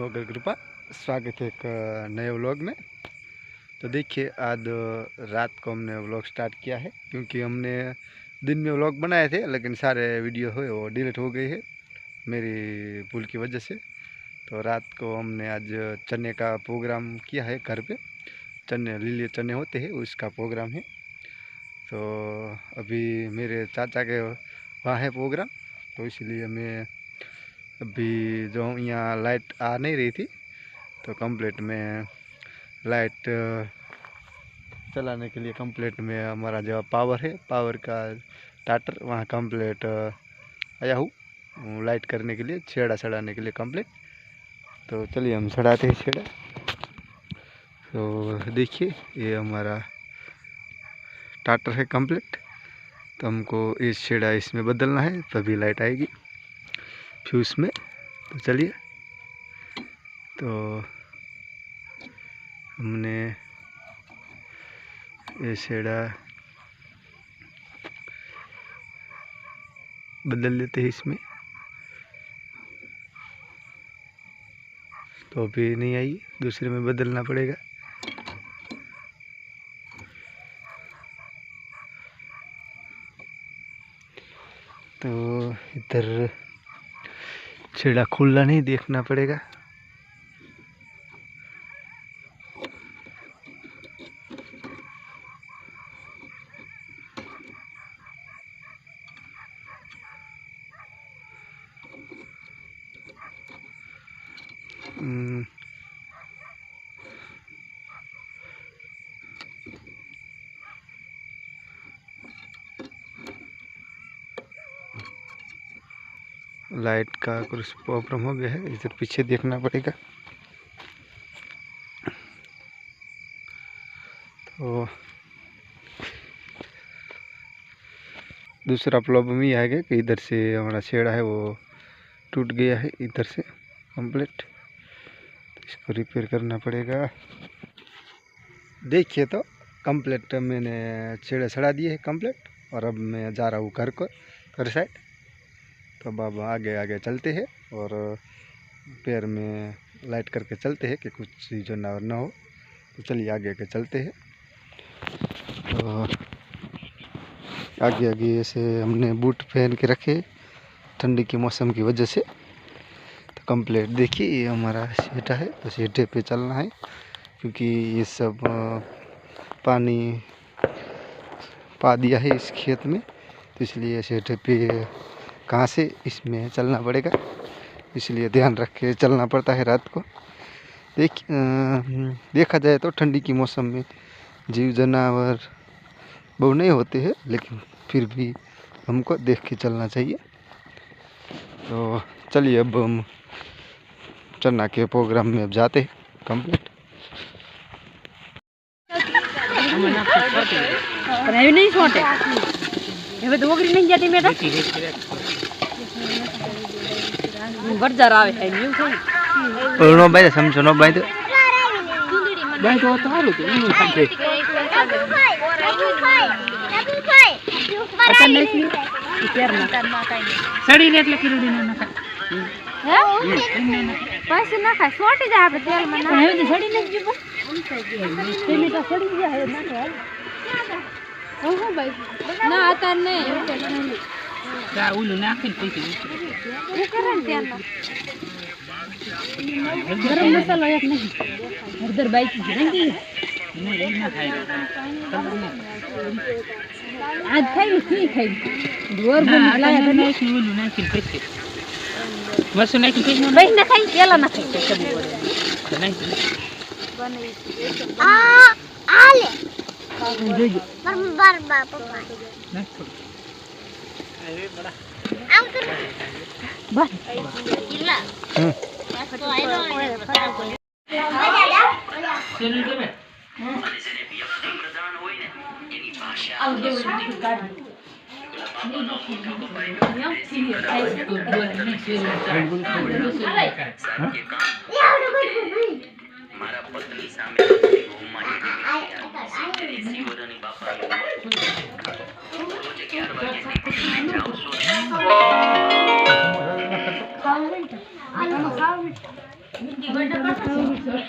Blogger कृपा। स्वागत है एक नए व्लॉग में। तो देखिए आज रात को हमने व्लॉग स्टार्ट किया है, क्योंकि हमने दिन में व्लॉग बनाए थे लेकिन सारे वीडियो हुए वो डिलीट हो गए है मेरी भूल की वजह से। तो रात को हमने आज चने का प्रोग्राम किया है घर पे। चने लीले चने होते हैं उसका प्रोग्राम है। तो अभी मेरे चाचा के वहाँ है प्रोग्राम, तो इसलिए मैं अभी जो यहाँ लाइट आ नहीं रही थी तो कंप्लीट में लाइट चलाने के लिए कंप्लीट में हमारा जो पावर है, पावर का स्टार्टर वहाँ कंप्लीट आया हूँ लाइट करने के लिए, छेड़ा चढ़ाने के लिए कंप्लीट। तो चलिए हम चढ़ाते हैं छेड़ा। तो देखिए ये हमारा स्टार्टर है कंप्लीट। तो हमको इस छेड़ा इसमें बदलना है तभी लाइट आएगी फ्यूज में। तो चलिए, तो हमने ये छेड़ा बदल लेते हैं इसमें। तो अभी नहीं आई, दूसरे में बदलना पड़ेगा। तो इधर छेड़ा खुला नहीं, देखना पड़ेगा। लाइट का कुछ प्रॉब्लम हो गया है, इधर पीछे देखना पड़ेगा। तो दूसरा प्रॉब्लम ये है कि इधर से हमारा छेड़ा है वो टूट गया है इधर से कंप्लीट, तो इसको रिपेयर करना पड़ेगा। देखिए तो कंप्लीट मैंने छेड़ा चढ़ा दिए है कंप्लीट, और अब मैं जा रहा हूँ घर साइड। तो अब आगे आगे चलते हैं और पैर में लाइट करके चलते हैं कि कुछ जानवर ना हो। तो चलिए आगे आगे चलते हैं। तो आगे आगे ऐसे हमने बूट पहन के रखे ठंडी के मौसम की वजह से। तो कंप्लीट देखिए ये हमारा सेटा है, तो सेटे पे चलना है क्योंकि ये सब पानी पा दिया है इस खेत में, तो इसलिए सेटे पे कहाँ से इसमें चलना पड़ेगा, इसलिए ध्यान रख के चलना पड़ता है रात को। देखा जाए तो ठंडी की मौसम में जीव जानवर बहु नहीं होते हैं, लेकिन फिर भी हमको देख के चलना चाहिए। तो चलिए अब हम चन्ना के प्रोग्राम में अब जाते हैं कंप्लीट। नहीं छोटे હવે ડોગરી નહીં જતી મેડમ બરજાર આવે છે ન્યુ છે નો ભાઈ સમજો નો ભાઈ તો સારું તો એનું થાય અચ્છા નથી સડી ને એટલે કિલોડી ના નાખા હે ના ખાય છોટી જાય આપણે તેલ માં ના હવે સડી નથી જીવો તેમી તો સડી જાય નાખો हो भाई ना आता नहीं क्या उल्लू नाखिन पीछे वो करन त्याना गरम मसाला एक नहीं हरदर बाई की रंगी नहीं ना खाएगा आज खाई नहीं खाई गोर बना तो नहीं कि उल्लू नाखिन पीछे मसु नाखिन पीछे भाई ना खाई केला ना खाई सब बोले नहीं बने आले जोजो बार पापा अरे बड़ा आम कर बस इला तो आई नो चलो दे मैं અને જેને વ્યક્તિ પ્રધાન હોય ને એની ભાષા સુધી કાઢી મારા પત્ની સામે ઈ બટા પાછા